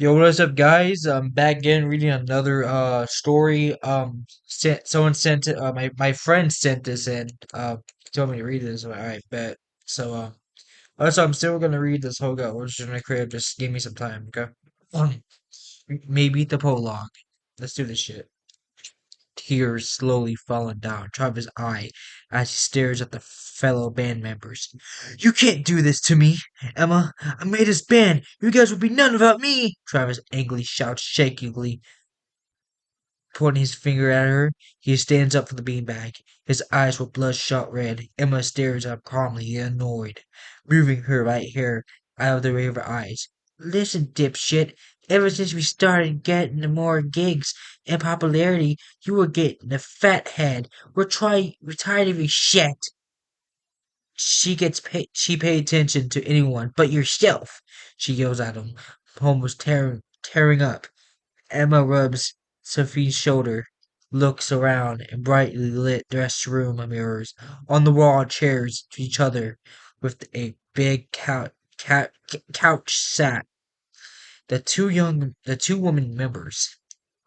Yo, what is up, guys? I'm back again reading another story. Someone sent it. My friend sent this in. Told me to read this. All right, bet. So also I'm still gonna read this whole go. We're just gonna create. Just give me some time, okay? Maybe the prologue. Let's do this shit. Tears slowly falling down Travis' eye as he stares at the fellow band members. You can't do this to me, Emma. I made this band. You guys would be none without me. Travis angrily shouts shakingly, pointing his finger at her. He stands up from the beanbag. His eyes were bloodshot red. Emma stares at him calmly and annoyed, moving her right hair out of the way of her eyes. Listen, dipshit. Ever since we started getting more gigs and popularity, you were getting a fat head. We're tired of your shit. She paid attention to anyone but yourself. She yells at him, almost tearing up. Emma rubs Sophie's shoulder, looks around, and brightly lit dressing room mirrors on the wall chairs to each other with a big couch sat the two women members.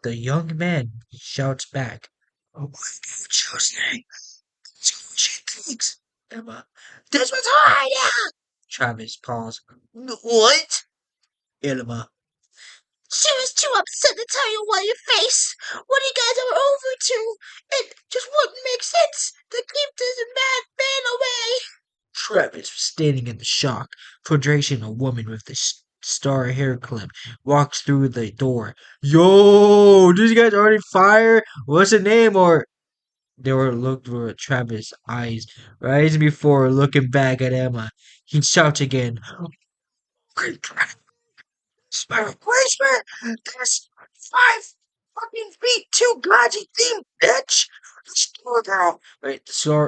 The young man shouts back, "Oh, why you choosing? That's what she thinks, Emma. This was her idea!" Travis paused. What? Emma. She was too upset to tell you what your face. What you guys are over to. It just wouldn't make sense to keep this mad man away. Travis was standing in the shock. Frustration, a woman with the star hair clip walks through the door. Yo, did you guys already fire? What's the name? Or they were looked for Travis' eyes rising before looking back at Emma. He shouts again. My replacement is 5 fucking feet too dodgy theme, bitch. The Star Girl, right?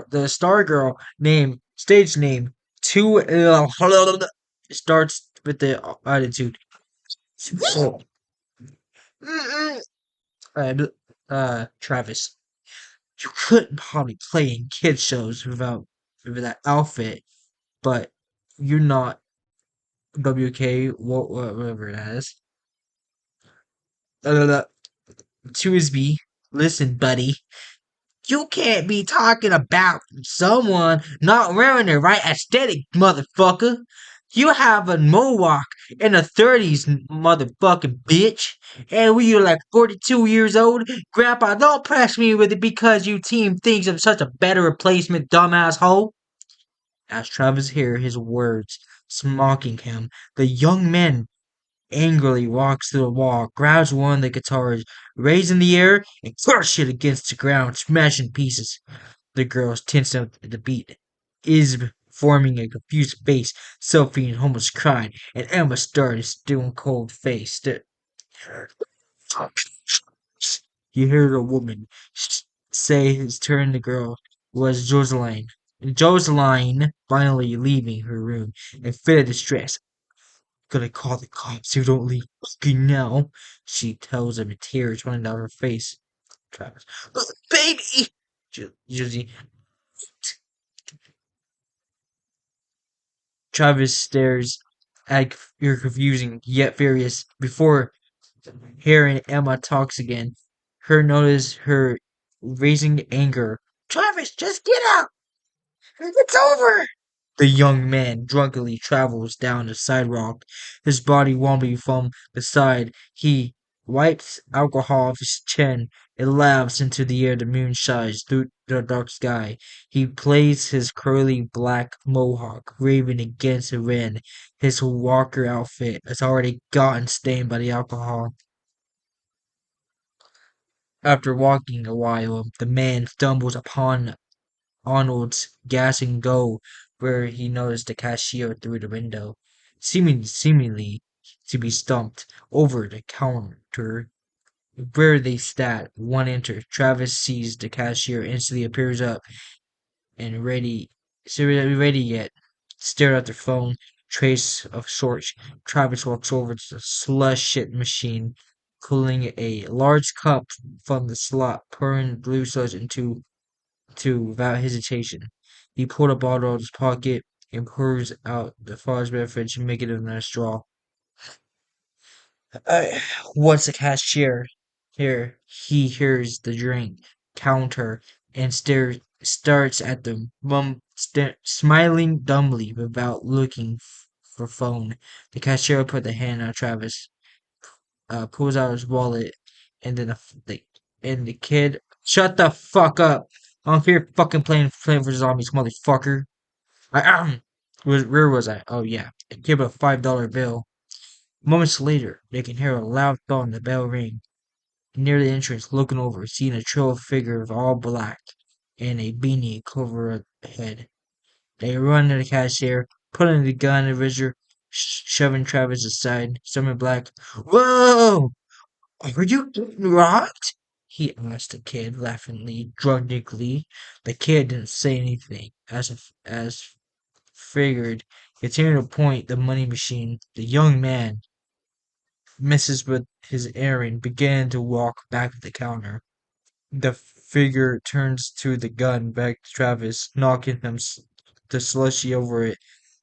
The Star Girl name, stage name, two starts with the attitude. So, uh, Travis, you couldn't probably play in kid shows with that outfit, but you're not WK, whatever that is. Tuesby, listen, buddy. You can't be talking about someone not wearing the right aesthetic, motherfucker. You have a mohawk in the 30s, motherfucking bitch. And when you're like 42 years old, Grandpa, don't press me with it because you team thinks I'm such a better replacement, dumbass hoe. As Travis heard his words mocking him, the young man angrily walks to the wall, grabs one of the guitars, raises in the air, and crushes it against the ground, smashing pieces. The girls tense up at the beat. Is forming a confused face. Sophie almost cried, and Emma started stone cold face. You heard a woman say his turn. The girl was Joseline. Joseline finally leaving her room in fit of distress. Gonna call the cops if you don't leave fucking now, she tells him, tears running down her face. Travis. Baby! Josie. Travis stares at your confusing yet furious before hearing Emma talks again. Her notice her raising anger. Travis, just get out! It's over! The young man drunkenly travels down the sidewalk, his body wobbling from the side. He wipes alcohol off his chin and laughs into the air. The moon shines through the dark sky. He plays his curly black mohawk, waving against the wind. His walker outfit has already gotten stained by the alcohol. After walking a while, the man stumbles upon Arnold's Gas and Go, where he noticed the cashier through the window, seemingly to be stumped over the counter where they sat. One enters. Travis sees the cashier, instantly appears up and ready, ready yet. Stare at their phone, trace of sorts. Travis walks over to the slush shit machine, pulling a large cup from the slot, pouring blue slush into without hesitation. He pulled a bottle out of his pocket and pours out the fudge beverage, making it in a straw. Uh, Once the cashier here, he hears the drink counter and starts at the smiling dumbly without looking for phone. The cashier put the hand on Travis, pulls out his wallet, and then the kid, shut the fuck up! I'm here fucking playing for zombies, motherfucker. Where was I? Oh yeah, a kid with a $5 bill. Moments later, they can hear a loud thud and the bell ring. Near the entrance, looking over, seeing a tall figure of all black and a beanie cover a head. They run to the cashier, pulling the gun in the register, shoving Travis aside. Someone black. Whoa! Are you getting robbed? He asked the kid laughingly, drunkenly. The kid didn't say anything, as figured, continuing to point the money machine. The young man, misses with his errand, began to walk back to the counter. The figure turns to the gun back to Travis, knocking the slushy over it.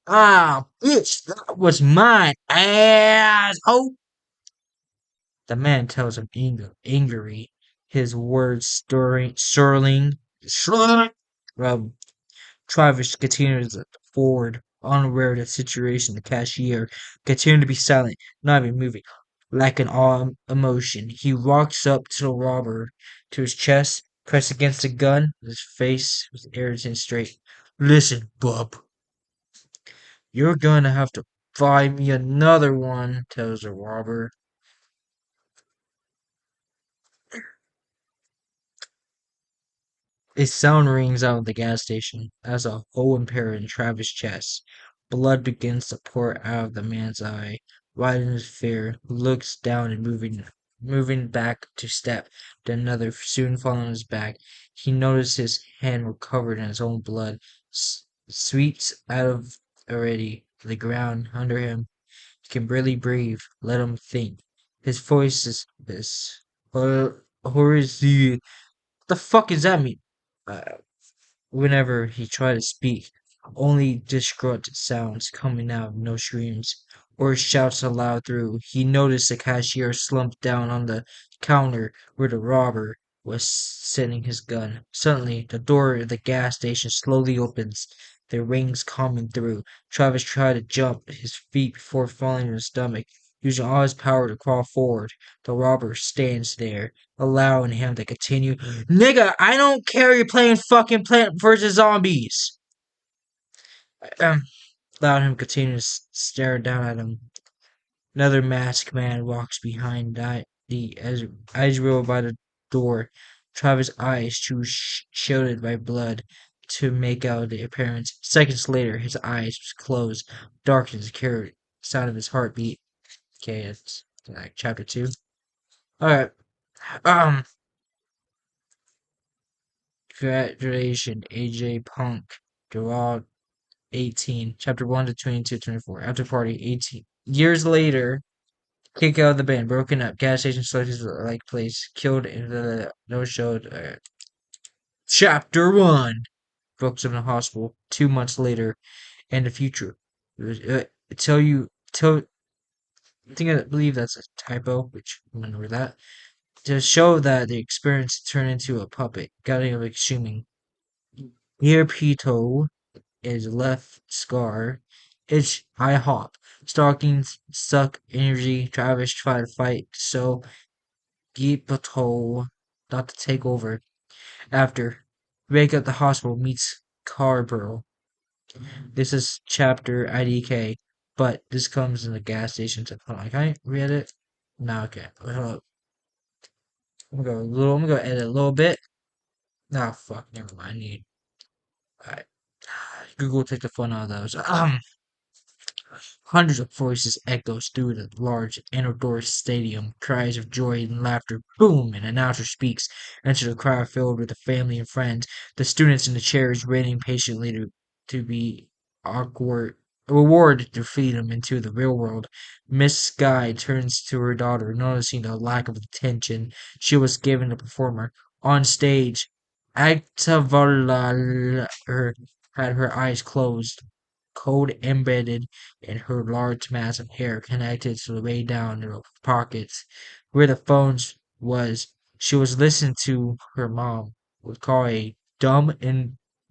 Ah, bitch, that was mine, ass! Oh! The man tells him angry, his words swirling. Um, Travis continues forward, unaware of the situation. The cashier continued to be silent, not even moving. Lacking all emotion, he walks up to the robber, to his chest, pressed against the gun. His face was irritant straight. Listen, bub, you're gonna have to buy me another one, tells the robber. A sound rings out of the gas station as a hole appears in Travis' chest. Blood begins to pour out of the man's eye. White in his fear, looks down and moving back to step, then another, soon falling on his back. He noticed his hand were covered in his own blood. Sweeps out of already the ground under him. He can barely breathe. Let him think. His voice is this. Who is the? The fuck does that mean? Uh, Whenever he tried to speak, only disgruntled sounds coming out, no screams or shouts aloud through. He noticed the cashier slumped down on the counter where the robber was setting his gun. Suddenly, the door of the gas station slowly opens, the rings coming through. Travis tried to jump his feet before falling to his stomach, using all his power to crawl forward. The robber stands there, allowing him to continue. Nigga, I don't care you're playing fucking Plant vs. Zombies. Um, allowed him to continue to stare down at him. Another masked man walks behind the Ezreal by the door. Travis' eyes too shielded by blood to make out the appearance. Seconds later, his eyes was closed. Darkness carried sound of his heartbeat. Okay, it's like chapter 2. Alright. Um, Graduation, AJ Punk, Gerard 18, chapter 1 to 22, 24. After party, 18. Years later, kick out of the band, broken up, gas station selected like place, killed in the no showed. Chapter 1, folks in the hospital, 2 months later, and the future. Tell you, I believe that's a typo, which I'm gonna read that. To show that the experience turned into a puppet, getting of assuming. Here, Pito is left scar. It's I hop. Stockings suck energy. Travis try to fight, so Gipito not to take over. After wake up the hospital meets Carborough. This is chapter IDK, but this comes in the gas station. Hold on, can I read it? No, okay. Hold up. I'm gonna edit a little bit. Nah, fuck, never mind. Alright. Google take the fun out of those. Hundreds of voices echoes through the large indoor stadium. Cries of joy and laughter boom. An announcer speaks. Enter the crowd filled with the family and friends. The students in the chairs waiting patiently to be awkward rewarded their freedom into the real world. Miss Sky turns to her daughter, noticing the lack of attention she was giving the performer. On stage, Agtavala had her eyes closed. code embedded in her large mass of hair connected to the way down in her pockets. Where the phones was, she was listening to her mom would call a dumb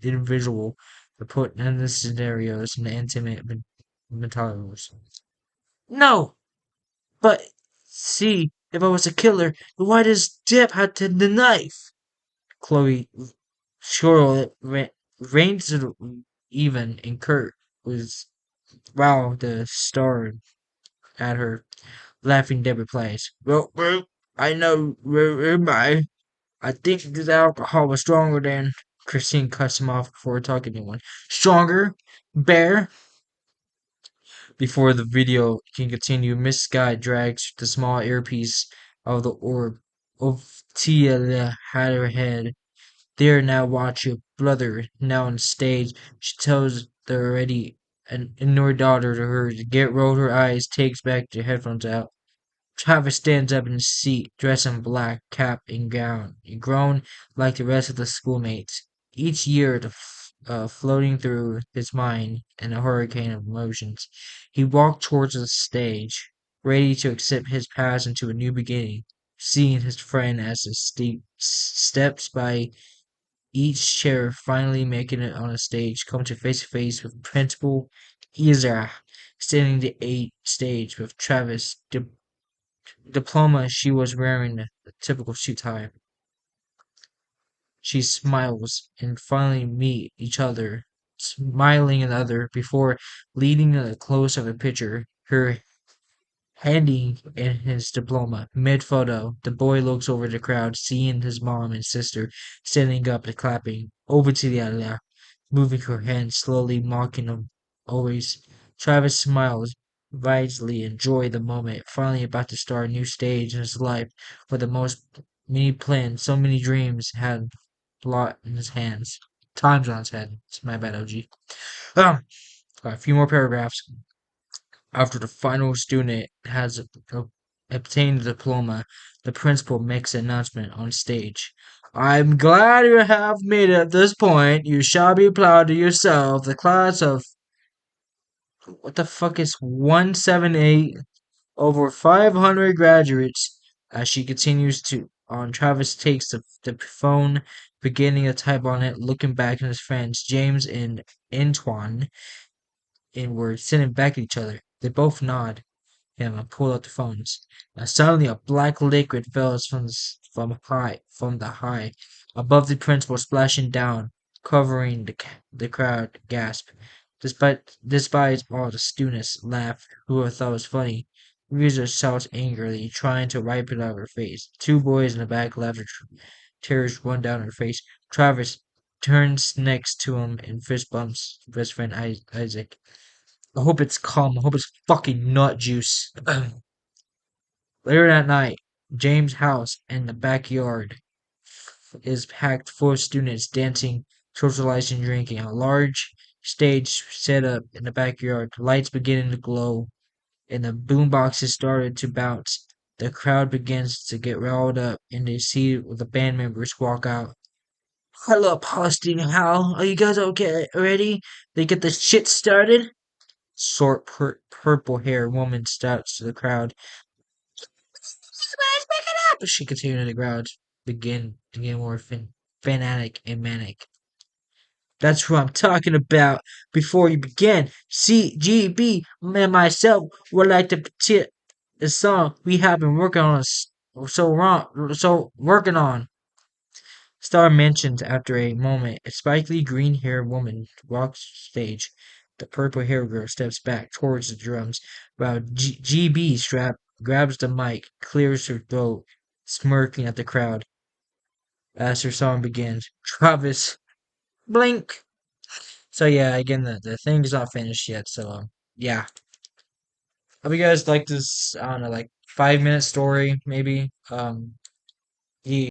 individual to put endless scenarios in intimate materials. No, but see, if I was a killer, then why does Depp have to the knife? Chloe Sure ranged even and Kurt was wow the star at her laughing Debbie replies. Well, I know where am I think this alcohol was stronger than Christine cuts him off before talking to anyone. Stronger? Bear? Before the video can continue, Miss Sky drags the small earpiece of the orb. Ophelia had her head. There now watch your brother. Now on stage, she tells the already an ignored daughter to her to get rolled her eyes, takes back the headphones out. Travis stands up in his seat, dressed in black, cap and gown, grown like the rest of the schoolmates. Each year floating through his mind in a hurricane of emotions. He walked towards the stage, ready to accept his past into a new beginning, seeing his friend as the steps by each chair finally making it on a stage, come to face with Principal Ezra standing the stage with Travis' diploma. She was wearing a typical suit tie. She smiles and finally meet each other, smiling another before leading a close of a picture. Her handing in his diploma. Mid-photo, the boy looks over the crowd, seeing his mom and sister standing up and clapping. Over to the other, moving her hand slowly, mocking him. Always. Travis smiles, wisely enjoy the moment, finally about to start a new stage in his life, with the most many plans, so many dreams had lot in his hands. Times on his head. It's my bad, OG. Got a few more paragraphs. After the final student has obtained the diploma, the principal makes an announcement on stage. I'm glad you have made it at this point. You shall be proud of yourself. The class of what the fuck is 178 over 500 graduates. As she continues to on, Travis takes the phone, beginning to type on it, looking back at his friends James and Antoine, and were sitting back at each other. They both nod him and pull out the phones. Now suddenly a black liquid falls from the high above the principal, splashing down, covering the crowd. Gasp! Despite all the students laugh, who thought it was funny. Reza shouts angrily, trying to wipe it out of her face. Two boys in the back laugh. Tears run down her face. Travis turns next to him and fist bumps his best friend Isaac. I hope it's calm. I hope it's fucking nut juice. Later that night, James' house in the backyard is packed full of students dancing, socializing, drinking. A large stage set up in the backyard, lights beginning to glow, and the boomboxes started to bounce. The crowd begins to get riled up, and they see the band members walk out. Hello, Palestine Hal. Are you guys okay? Ready? They get the shit started? Short, purple haired woman shouts to the crowd. Let's pick it up! She continued to growl, begin more fanatic and manic. That's what I'm talking about. Before you begin, CGB and myself would like to tip the song we have been working on so working on. Star mentions after a moment a spikily green-haired woman walks stage. The purple-haired girl steps back towards the drums, while GB strap grabs the mic, clears her throat, smirking at the crowd. As her song begins, Travis blink. So yeah, again the thing's not finished yet. So yeah. Hope you guys like this. I don't know, like 5 minute story maybe. Yeah.